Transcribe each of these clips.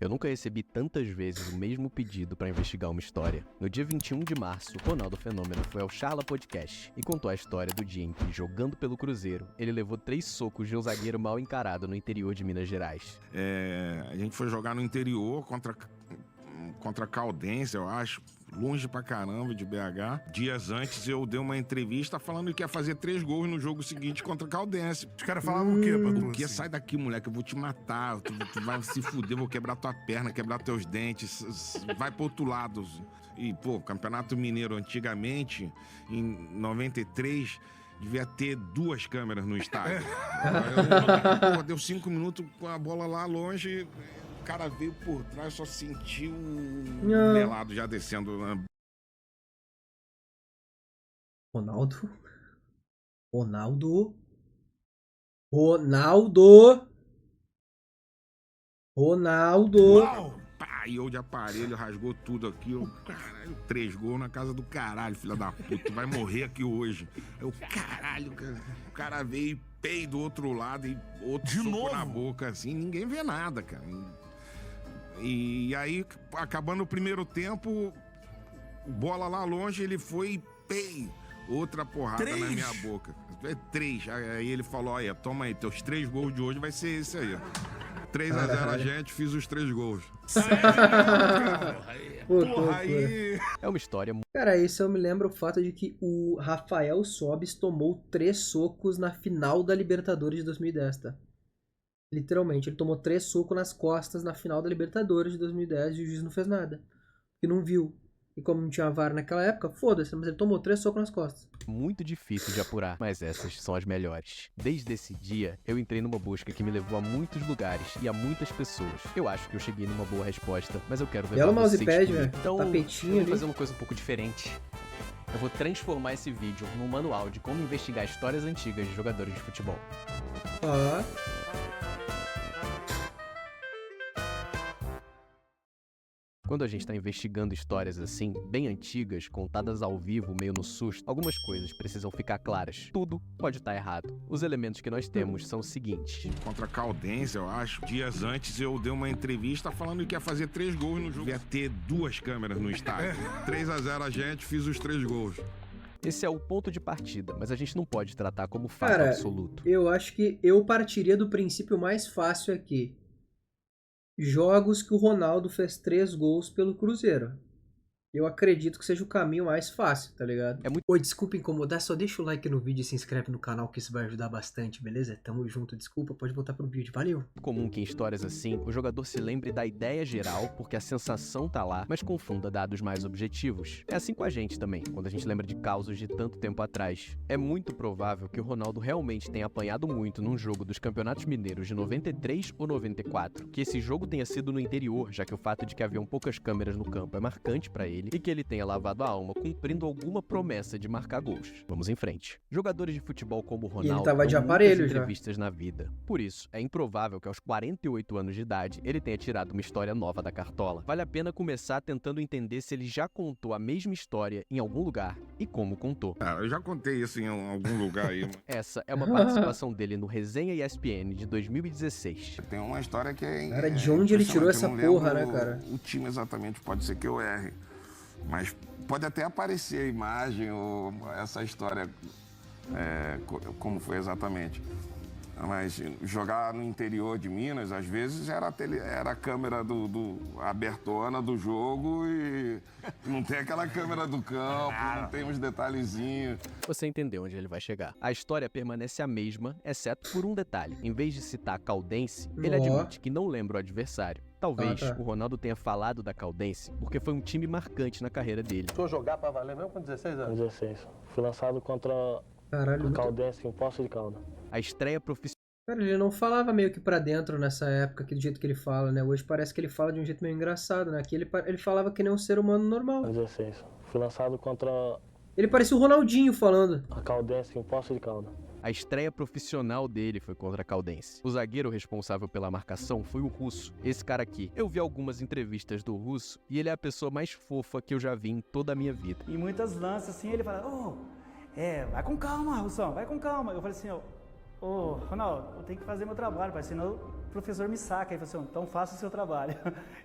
Eu nunca recebi tantas vezes o mesmo pedido para investigar uma história. No dia 21 de março, Ronaldo Fenômeno foi ao Charla Podcast e contou a história do dia em que, jogando pelo Cruzeiro, ele levou 3 socos de um zagueiro mal encarado no interior de Minas Gerais. A gente foi jogar no interior contra Caldense, eu acho, longe pra caramba de BH. Dias antes eu dei uma entrevista falando que ia fazer 3 gols no jogo seguinte contra Caldense. Os caras falavam o quê pra tu? O quê? Sai daqui, moleque, eu vou te matar, tu vai se fuder, vou quebrar tua perna, quebrar teus dentes, vai pro outro lado. E, pô, Campeonato Mineiro antigamente, em 93... devia ter 2 câmeras no estádio. Deu 5 minutos com a bola lá longe, o cara veio por trás, só sentiu o melado já descendo. Ronaldo. Pá, e eu de aparelho, rasgou tudo aqui. Caralho, 3 gols na casa do caralho, filha da puta. Tu vai morrer aqui hoje. Eu, caralho, o cara veio e pei do outro lado e outro soco na boca, assim. Ninguém vê nada, cara. E aí, acabando o primeiro tempo, bola lá longe, ele foi e pei. Outra porrada 3? na minha boca. 3. Aí ele falou, olha, toma aí, teus 3 gols de hoje vai ser esse aí. 3-0 a gente, fiz os 3 gols. Sério, cara? Porra, aí... É uma história... Cara, isso eu me lembro o fato de que o Rafael Sobis tomou 3 socos na final da Libertadores de 2010, tá? Literalmente, ele tomou 3 socos nas costas na final da Libertadores de 2010 e o juiz não fez nada. Porque não viu. E como não tinha VAR naquela época, foda-se, mas ele tomou 3 socos nas costas. Muito difícil de apurar, mas essas são as melhores. Desde esse dia, eu entrei numa busca que me levou a muitos lugares e a muitas pessoas. Eu acho que eu cheguei numa boa resposta, mas eu quero ver Belo vocês mousepad, comigo. velho. Então, Tapetinho eu vou ali. fazer uma coisa um pouco diferente. Eu vou transformar esse vídeo num manual de como investigar histórias antigas de jogadores de futebol. Ó. Quando a gente está investigando histórias assim, bem antigas, contadas ao vivo, meio no susto, algumas coisas precisam ficar claras. Tudo pode estar errado. Os elementos que nós temos são os seguintes. Contra Caldense, eu acho. Dias antes eu dei uma entrevista falando que ia fazer 3 gols no jogo. Devia ter 2 câmeras no estádio. 3-0 a gente, fiz os 3 gols. Esse é o ponto de partida, mas a gente não pode tratar como fato Cara, absoluto. eu acho que eu partiria do princípio mais fácil aqui. Jogos que o Ronaldo fez 3 gols pelo Cruzeiro. Eu acredito que seja o caminho mais fácil, tá ligado? Oi, desculpa incomodar, só deixa o like no vídeo e se inscreve no canal que isso vai ajudar bastante, beleza? Tamo junto, desculpa, pode voltar pro vídeo, valeu! É comum que em histórias assim, o jogador se lembre da ideia geral, porque a sensação tá lá, mas confunda dados mais objetivos. É assim com a gente também, quando a gente lembra de causos de tanto tempo atrás. É muito provável que o Ronaldo realmente tenha apanhado muito num jogo dos Campeonatos Mineiros de 93 ou 94, que esse jogo tenha sido no interior, já que o fato de que haviam poucas câmeras no campo é marcante pra ele, e que ele tenha lavado a alma cumprindo alguma promessa de marcar gols. Vamos em frente. Jogadores de futebol como o Ronaldo ele tava de dão aparelho muitas já. entrevistas na vida. Por isso, é improvável que aos 48 anos de idade ele tenha tirado uma história nova da cartola. Vale a pena começar tentando entender se ele já contou a mesma história em algum lugar e como contou. Eu já contei isso em algum lugar aí. Essa é uma participação dele no Resenha ESPN de 2016. Tem uma história que é... Cara, de onde ele tirou essa porra, né, cara? O time exatamente, pode ser que eu erre. Mas pode até aparecer a imagem ou essa história, como foi exatamente. Mas jogar no interior de Minas, às vezes era a câmera abertona do jogo e não tem aquela câmera do campo, não tem uns detalhezinhos. Você entendeu onde ele vai chegar. A história permanece a mesma, exceto por um detalhe. Em vez de citar Caldense, ele admite que não lembra o adversário. Talvez o Ronaldo tenha falado da Caldense porque foi um time marcante na carreira dele. Começou a jogar pra valer mesmo com 16 anos? Com 16. Fui lançado contra Caralho, Caldense em Poços de Caldas. A estreia profissional... Cara, ele não falava meio que pra dentro nessa época, que do jeito que ele fala, né? Hoje parece que ele fala de um jeito meio engraçado, né? Aqui ele falava que nem um ser humano normal. Com 16. Fui lançado contra Ele parecia o Ronaldinho falando. a Caldense em Poços de Caldas. A estreia profissional dele foi contra a Caldense. O zagueiro responsável pela marcação foi o Russo, esse cara aqui. Eu vi algumas entrevistas do Russo e ele é a pessoa mais fofa que eu já vi em toda a minha vida. Em muitas lances, assim, ele fala, vai com calma, Russão, vai com calma. Eu falei assim, Ronaldo, eu tenho que fazer meu trabalho, pai, senão O professor me saca e fala assim, então faça o seu trabalho.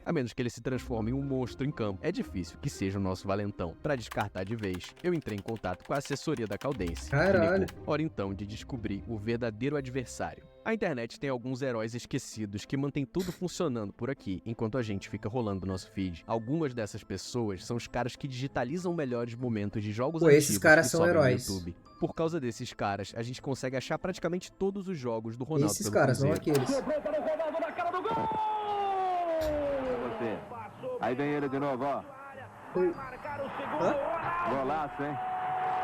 A menos que ele se transforme em um monstro em campo, é difícil que seja o nosso valentão. Pra descartar de vez, eu entrei em contato com a assessoria da Caldense. Caralho. Hora então de descobrir o verdadeiro adversário. A internet tem alguns heróis esquecidos que mantêm tudo funcionando por aqui, enquanto a gente fica rolando nosso feed. Algumas dessas pessoas são os caras que digitalizam melhores momentos de jogos Pô, antigos esses caras que são sobem heróis. no YouTube. Por causa desses caras, a gente consegue achar praticamente todos os jogos do Ronaldo Esses pelo caras, não Cruzeiro. aqueles. Aí vem ele de novo, ó. Golaço, hein?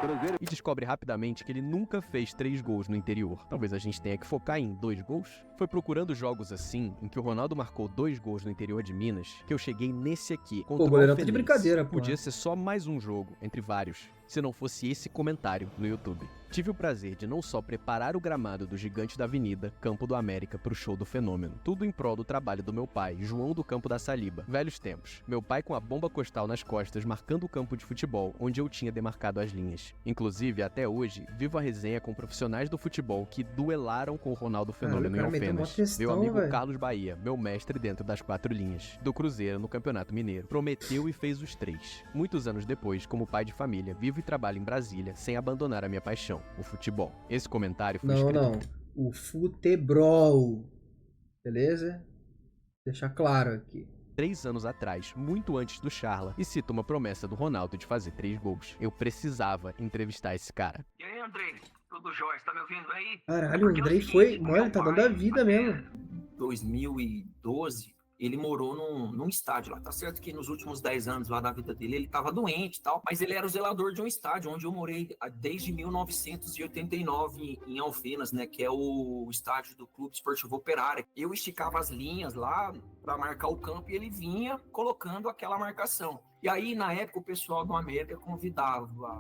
Cruzeiro. E descobre rapidamente que ele nunca fez 3 gols no interior. Talvez a gente tenha que focar em 2 gols? Foi procurando jogos assim, em que o Ronaldo marcou 2 gols no interior de Minas, que eu cheguei nesse aqui, contra Pô, o goleirão tá de Alfenense. brincadeira, pô. Podia ser só mais um jogo, entre vários, se não fosse esse comentário no YouTube. Tive o prazer de não só preparar o gramado do Gigante da Avenida, Campo do América, pro show do Fenômeno. Tudo em prol do trabalho do meu pai, João do Campo da Saliba. Velhos tempos. Meu pai com a bomba costal nas costas, marcando o campo de futebol, onde eu tinha demarcado as linhas. Inclusive, até hoje, vivo a resenha com profissionais do futebol que duelaram com o Ronaldo Fenômeno em Caralho, o cara meteu Alfenas. mó textão, Meu amigo velho. Carlos Bahia, meu mestre dentro das 4 linhas, do Cruzeiro no Campeonato Mineiro. Prometeu e fez os 3. Muitos anos depois, como pai de família, vivo e trabalho em Brasília, sem abandonar a minha paixão, o futebol. Esse comentário foi Não, escrito não. O futebol. Beleza? Deixar claro aqui. 3 anos atrás, muito antes do Charla, e cita uma promessa do Ronaldo de fazer 3 gols. Eu precisava entrevistar esse cara. E aí, Andrei? Tudo jóia? Você tá me ouvindo aí? Caralho, o Porque é Andrei seguinte, foi. meu Mano, ele tá dando pai, a vida mesmo. 2012, ele morou num estádio lá. Tá certo que nos últimos 10 anos lá da vida dele, ele tava doente e tal, mas ele era o zelador de um estádio onde eu morei desde 1989 em Alfenas, né? Que é o estádio do Clube Esportivo Operário. Eu esticava as linhas lá para marcar o campo e ele vinha colocando aquela marcação. E aí, na época, o pessoal do América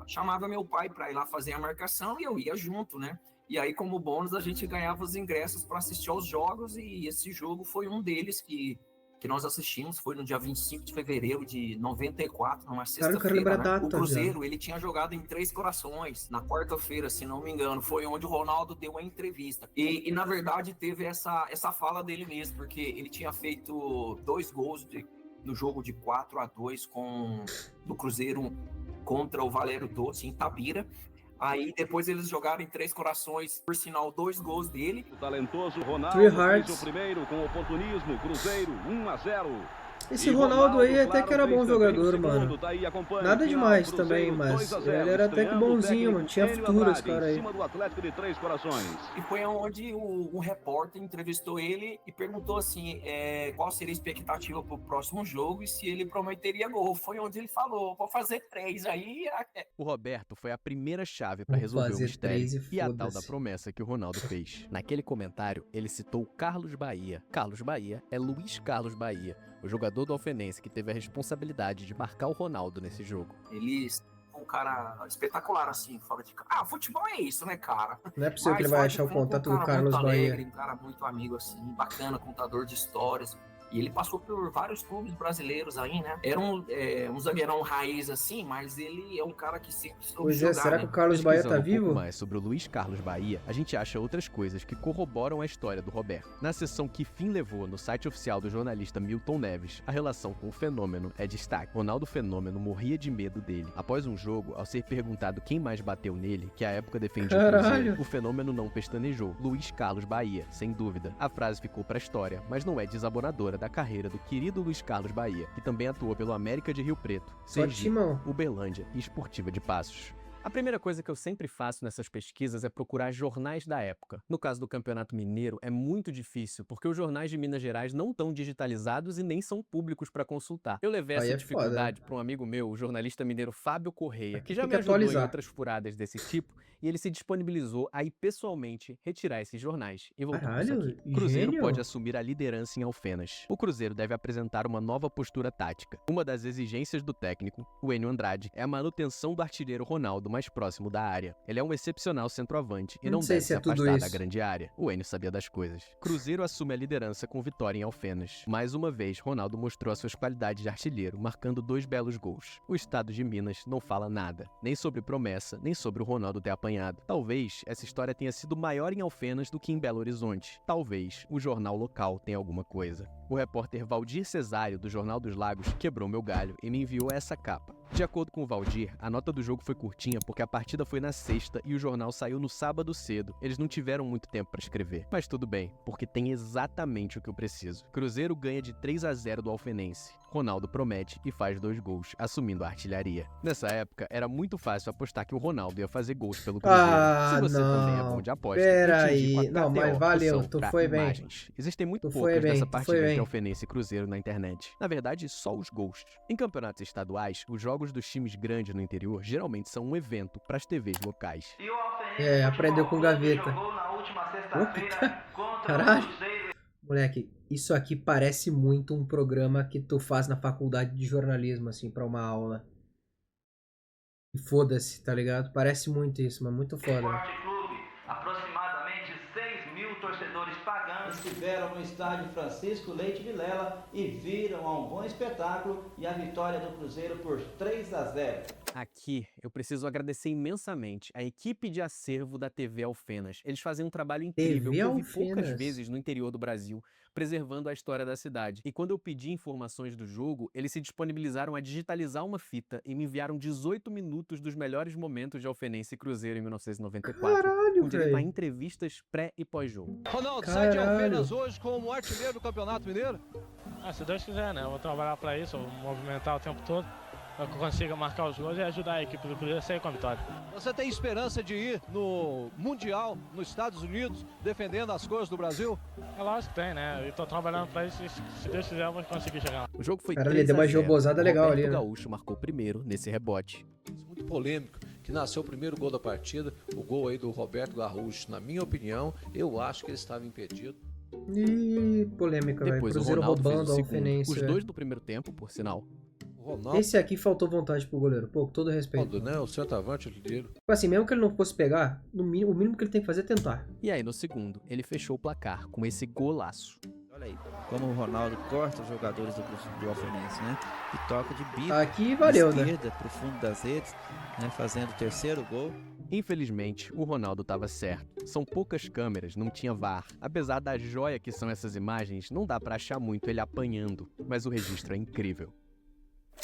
chamava meu pai para ir lá fazer a marcação e eu ia junto, né? E aí, como bônus, a gente ganhava os ingressos para assistir aos jogos e esse jogo foi um deles que nós assistimos, foi no dia 25 de fevereiro de 94, numa Cara, eu quero lembrar sexta-feira, a né? data, O Cruzeiro, ele tinha jogado em Três Corações, na quarta-feira, se não me engano, foi onde o Ronaldo deu a entrevista. E na verdade, teve essa fala dele mesmo, porque ele tinha feito 2 gols no jogo de 4-2 do Cruzeiro contra o Valério Doce, em Itabira. Aí depois eles jogaram em Três Corações, por sinal, 2 gols dele. O talentoso Ronaldo Three fez Hearts. o primeiro com oportunismo. Cruzeiro 1-0. Esse Ronaldo aí até que era bom jogador, mano. Tá aí, acompanha. Nada Final, demais Cruzeiro, também, mas 2-0, ele era até que estreando o bonzinho, técnico mano. Tinha Enio futuro esse Andrade, cara aí. Em cima do Atlético de Três Corações. E foi onde um repórter entrevistou ele e perguntou assim, qual seria a expectativa pro próximo jogo e se ele prometeria gol. Foi onde ele falou, vou fazer 3. Aí O Roberto foi a primeira chave para Vou resolver o fazer mistério 3 e e a tal da foda-se. promessa que o Ronaldo fez. Naquele comentário, ele citou Carlos Bahia. Carlos Bahia é Luiz Carlos Bahia, o jogador do Alfenense que teve a responsabilidade de marcar o Ronaldo nesse jogo. ele é um cara espetacular, assim, fora de casa. Futebol é isso, né, cara? Não é possível que ele Mas vai fora de achar o campo, contato um do cara Carlos muito Bahia. alegre, um cara muito amigo, assim, bacana, contador de histórias. E ele passou por vários clubes brasileiros aí, né? Era um zagueirão raiz, assim, mas ele é um cara que sempre soube Pois é, jogar, será né? que o Carlos Bahia tá Pesquisando um vivo? pouco mais sobre o Luiz Carlos Bahia, a gente acha outras coisas que corroboram a história do Roberto. Na seção Que Fim Levou, no site oficial do jornalista Milton Neves, a relação com o Fenômeno é destaque. Ronaldo Fenômeno morria de medo dele. Após um jogo, ao ser perguntado quem mais bateu nele, que à época defendia o Caralho. Cruzeiro, o Fenômeno não pestanejou. Luiz Carlos Bahia, sem dúvida. A frase ficou pra história, mas não é desabonadora da carreira do querido Luiz Carlos Bahia, que também atuou pelo América de Rio Preto, Só Sergipe, timão. Uberlândia e Esportiva de Passos. A primeira coisa que eu sempre faço nessas pesquisas é procurar jornais da época. No caso do Campeonato Mineiro, é muito difícil, porque os jornais de Minas Gerais não estão digitalizados e nem são públicos para consultar. Eu levei Aí essa é dificuldade para um amigo meu, o jornalista mineiro Fábio Correia, que já Tem me que ajudou em atualizar. outras furadas desse tipo, e ele se disponibilizou a ir pessoalmente retirar esses jornais. E voltou com isso Caralho, aqui. O Cruzeiro gênio. pode assumir a liderança em Alfenas. O Cruzeiro deve apresentar uma nova postura tática. Uma das exigências do técnico, o Enio Andrade, é a manutenção do artilheiro Ronaldo mais próximo da área. Ele é um excepcional centroavante e Não não sei deve se se é tudo afastar da isso. grande área. O Enio sabia das coisas. Cruzeiro assume a liderança com vitória em Alfenas. Mais uma vez, Ronaldo mostrou as suas qualidades de artilheiro, marcando 2 belos gols. O estado de Minas não fala nada, nem sobre promessa, nem sobre o Ronaldo ter apanhado. Talvez essa história tenha sido maior em Alfenas do que em Belo Horizonte. Talvez o jornal local tenha alguma coisa. O repórter Valdir Cesário, do Jornal dos Lagos, quebrou meu galho e me enviou essa capa. De acordo com o Valdir, a nota do jogo foi curtinha porque a partida foi na sexta e o jornal saiu no sábado cedo. Eles não tiveram muito tempo para escrever. Mas tudo bem, porque tem exatamente o que eu preciso. Cruzeiro ganha de 3-0 do Alfenense. Ronaldo promete e faz 2 gols, assumindo a artilharia. Nessa época, era muito fácil apostar que o Ronaldo ia fazer gols pelo Cruzeiro. Se você também é bom de aposta, Pera eu te indico a aí. Não, mas KTO, valeu, opção tu pra foi bem. imagens. Existem muito Tu foi poucas bem, dessa tu foi partida bem. entre Alfenense e Cruzeiro na internet. Na verdade, só os gols. Em campeonatos estaduais, os jogos dos times grandes no interior geralmente são um evento para as TVs locais. É, aprendeu com gaveta. Puta, caralho. Moleque, isso aqui parece muito um programa que tu faz na faculdade de jornalismo, assim, pra uma aula. E foda-se, tá ligado? Parece muito isso, mas muito foda. Né? Aproximadamente 6.000 torcedores pagãos estiveram no estádio Francisco Leite Vilela e viram a um bom espetáculo e a vitória do Cruzeiro por 3-0. Aqui, eu preciso agradecer imensamente a equipe de acervo da TV Alfenas. Eles fazem um trabalho incrível TV que eu vi poucas Alfenas. vezes no interior do Brasil, preservando a história da cidade. E quando eu pedi informações do jogo, eles se disponibilizaram a digitalizar uma fita e me enviaram 18 minutos dos melhores momentos de Alfenense e Cruzeiro em 1994, Caralho, com direito a velho. entrevistas pré e pós-jogo. Ronaldo, sai de Alfenas hoje como artilheiro do Campeonato Mineiro? Se Deus quiser, né? Eu vou trabalhar para isso, vou movimentar o tempo todo, para que eu consiga marcar os gols e ajudar a equipe do Cruzeiro a sair com a vitória. Você tem esperança de ir no Mundial, nos Estados Unidos, defendendo as cores do Brasil? É lógico que tem, né? Eu tô trabalhando para isso e se Deus quiser eu vou conseguir chegar lá. O jogo foi Cara, ele deu uma 3-0. jogosada legal Roberto ali, né? Gaúcho marcou primeiro nesse rebote. Muito polêmico, que nasceu o primeiro gol da partida, o gol aí do Roberto Gaúcho. Na minha opinião, eu acho que ele estava impedido. Ih, polêmica, velho. Depois o Cruzeiro Ronaldo fez roubando o a segundo. Alfenense. Os velho. dois do primeiro tempo, por sinal. O Ronaldo, Esse aqui faltou vontade pro goleiro. Pô, com todo respeito. né? O centroavante dele. Tipo assim, mesmo que ele não fosse pegar, o mínimo que ele tem que fazer é tentar. E aí, no segundo, ele fechou o placar com esse golaço. Olha aí, como o Ronaldo corta os jogadores do Alfenense, né? E toca de bico Aqui valeu, né? esquerda pro fundo das redes, né? Fazendo o terceiro gol. Infelizmente, o Ronaldo estava certo. São poucas câmeras, não tinha VAR. Apesar da joia que são essas imagens, não dá pra achar muito ele apanhando, mas o registro é incrível.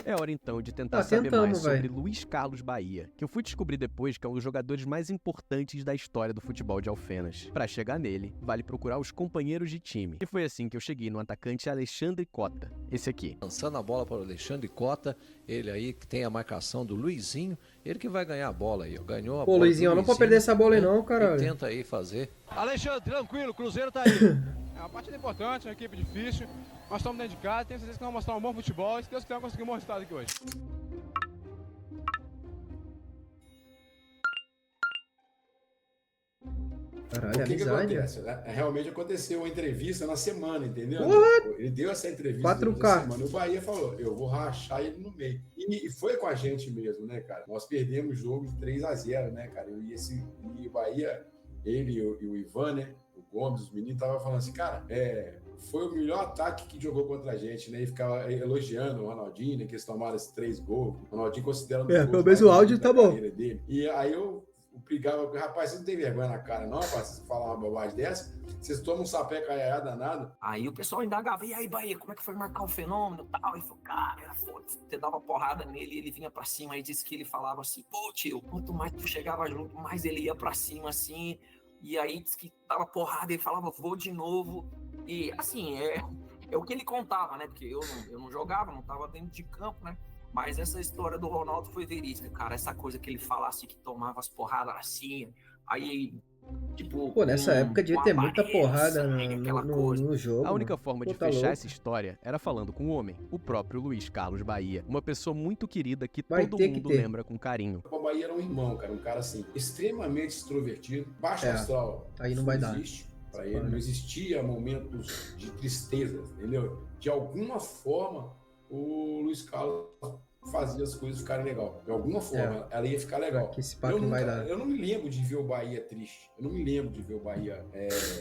É hora então de tentar saber mais sobre Luiz Carlos Bahia, que eu fui descobrir depois que é um dos jogadores mais importantes da história do futebol de Alfenas. Pra chegar nele, vale procurar os companheiros de time. E foi assim que eu cheguei no atacante Alexandre Cota, esse aqui. Lançando a bola para o Alexandre Cota, ele aí que tem a marcação do Luizinho, ele que vai ganhar a bola aí, ó. Ganhou a bola. Pô, Luizinho, não pode perder essa bola aí não, caralho. Tenta aí fazer. Alexandre, tranquilo, o Cruzeiro tá aí. É uma partida importante, uma equipe difícil. Nós estamos dentro de casa, tenho certeza que vamos mostrar um bom futebol e se Deus quiser conseguir um bom resultado aqui hoje. Caralho, O que amizade. acontece? Realmente aconteceu uma entrevista na semana, entendeu? What? Ele deu essa entrevista 4K. na semana. O Bahia falou, eu vou rachar ele no meio. E foi com a gente mesmo, né, cara? Nós perdemos o jogo de 3-0, né, cara? E o Bahia, ele e o Ivan, né? O Gomes, os meninos, estavam falando assim, cara, foi o melhor ataque que jogou contra a gente, né? E ficava elogiando o Ronaldinho, né? Que eles tomaram esses 3 gols. O Ronaldinho considera pelo menos o áudio tá bom. Dele. E aí eu brigava, rapaz, você não tem vergonha na cara, não, rapaz? Você falar uma bobagem dessa, vocês tomam um sapé caiaiá danado. Aí o pessoal indagava, e aí, Bahia, como é que foi marcar o fenômeno e tal? E falou, cara, era foda. Você dava porrada nele e ele vinha pra cima. Aí disse que ele falava assim, pô, tio, quanto mais tu chegava junto, mais ele ia pra cima, assim. E aí disse que dava porrada e ele falava, vou de novo. E, assim, é o que ele contava, né? Porque eu não jogava, não tava dentro de campo, né? Mas essa história do Ronaldo foi verídica, cara. Essa coisa que ele falasse que tomava as porradas assim, aí, tipo... Pô, nessa época devia ter muita porrada no jogo. A única forma de tá fechar louco. essa história era falando com o homem, o próprio Luiz Carlos Bahia. Uma pessoa muito querida que Vai todo ter que mundo ter. lembra com carinho. O Bahia era um irmão, cara. Um cara, assim, extremamente extrovertido. Baixo astral. Aí não vai dar. Existe. Pra ele não existia momentos de tristeza, entendeu? De alguma forma, o Luiz Carlos fazia as coisas ficarem legal. De alguma forma, ela ia ficar legal. Que esse papo não vai dar. Eu não me lembro de ver o Bahia triste. Eu não me lembro de ver o Bahia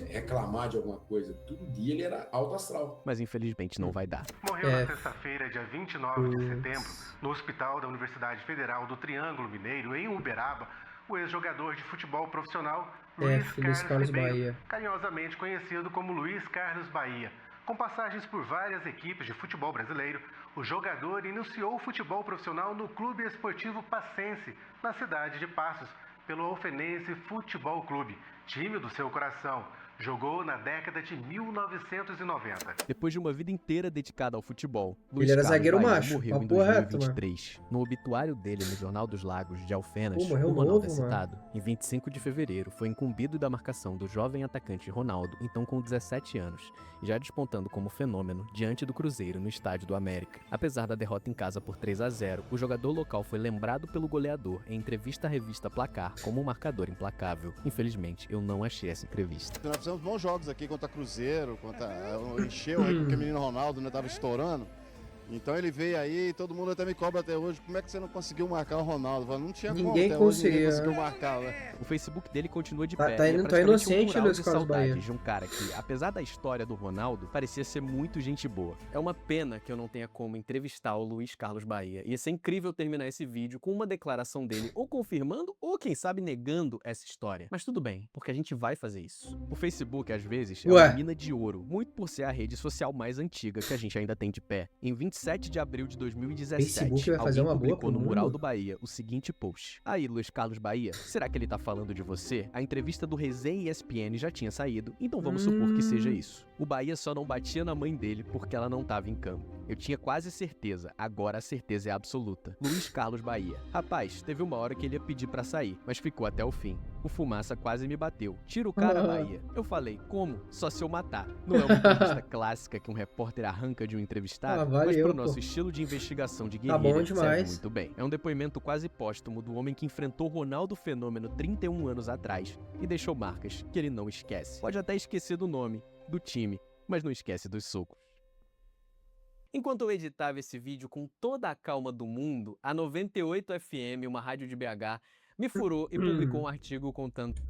reclamar de alguma coisa. Todo dia ele era alto astral. Mas infelizmente não vai dar. Morreu na sexta-feira, dia 29 de setembro, no Hospital da Universidade Federal do Triângulo Mineiro, em Uberaba, o ex-jogador de futebol profissional Luiz Carlos Ribeiro, carinhosamente conhecido como Luiz Carlos Bahia. Com passagens por várias equipes de futebol brasileiro, o jogador iniciou o futebol profissional no Clube Esportivo Passense, na cidade de Passos, pelo Alfenense Futebol Clube, time do seu coração. Jogou na década de 1990. Depois de uma vida inteira dedicada ao futebol, Ele era zagueiro macho. morreu em 2023. No obituário dele no Jornal dos Lagos de Alfenas, o Ronaldo é citado. Em 25 de fevereiro, foi incumbido da marcação do jovem atacante Ronaldo, então com 17 anos, e já despontando como fenômeno diante do Cruzeiro no Estádio do América. Apesar da derrota em casa por 3-0, o jogador local foi lembrado pelo goleador em entrevista à revista Placar como um marcador implacável. Infelizmente, eu não achei essa entrevista. Fizemos bons jogos aqui contra Cruzeiro, encheu aí porque o menino Ronaldo né, tava estourando. Então ele veio aí, todo mundo até me cobra até hoje, como é que você não conseguiu marcar o Ronaldo? Não tinha como, até hoje ninguém conseguiu marcar, né? O Facebook dele continua de pé. Tá inocente, Luiz Carlos Bahia. De um cara que, apesar da história do Ronaldo, parecia ser muito gente boa. É uma pena que eu não tenha como entrevistar o Luiz Carlos Bahia. Ia ser incrível terminar esse vídeo com uma declaração dele ou confirmando ou, quem sabe, negando essa história. Mas tudo bem, porque a gente vai fazer isso. O Facebook, às vezes, é uma mina de ouro, muito por ser a rede social mais antiga que a gente ainda tem de pé. Em 27 de abril de 2017, alguém publicou no mural do Bahia o seguinte post. Aí, Luiz Carlos Bahia, será que ele tá falando de você? A entrevista do Resenha ESPN já tinha saído, então vamos supor que seja isso. O Bahia só não batia na mãe dele porque ela não tava em campo. Eu tinha quase certeza, agora a certeza é absoluta. Luiz Carlos Bahia. Rapaz, teve uma hora que ele ia pedir pra sair, mas ficou até o fim. O Fumaça quase me bateu. Tira o cara, Bahia. Eu falei, como? Só se eu matar. Não é uma entrevista clássica que um repórter arranca de um entrevistado, mas pro nosso estilo de investigação de guerrilha serve muito bem. É um depoimento quase póstumo do homem que enfrentou Ronaldo Fenômeno 31 anos atrás e deixou marcas que ele não esquece. Pode até esquecer do nome, do time, mas não esquece dos socos. Enquanto eu editava esse vídeo com toda a calma do mundo, a 98 FM, uma rádio de BH, me furou e publicou um artigo contando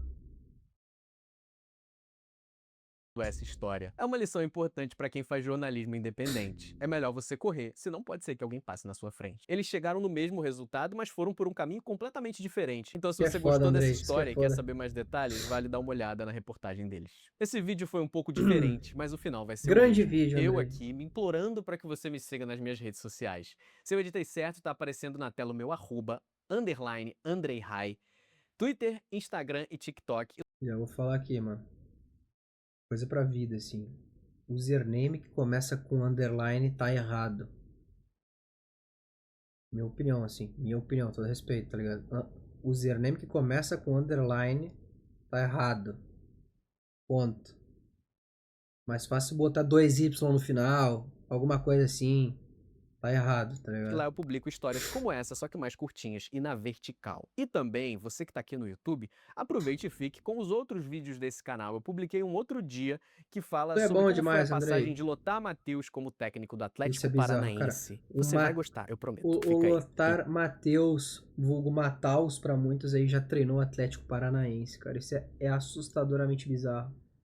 essa história. É uma lição importante para quem faz jornalismo independente. É melhor você correr, senão pode ser que alguém passe na sua frente. Eles chegaram no mesmo resultado, mas foram por um caminho completamente diferente. Então se você gostou dessa história e quer saber mais detalhes, vale dar uma olhada na reportagem deles. Esse vídeo foi um pouco diferente, mas o final vai ser grande vídeo, eu aqui me implorando para que você me siga nas minhas redes sociais. Se eu editei certo, tá aparecendo na tela o meu @_AndreiRai, Twitter, Instagram e TikTok. Já vou falar aqui, mano. Coisa pra vida, assim. Username que começa com underline tá errado. Minha opinião, assim. Minha opinião, todo respeito, tá ligado? Username que começa com underline tá errado. Ponto. Mais fácil botar 2Y no final. Alguma coisa assim. Tá errado, tá ligado? Lá eu publico histórias como essa, só que mais curtinhas e na vertical. E também, você que tá aqui no YouTube, aproveite e fique com os outros vídeos desse canal. Eu publiquei um outro dia que fala sobre como foi a passagem de Lothar Matthäus como técnico do Atlético Paranaense. Você vai gostar, eu prometo. O Lothar Matthäus, vulgo Mataus pra muitos aí, já treinou o Atlético Paranaense, cara. Isso é assustadoramente bizarro.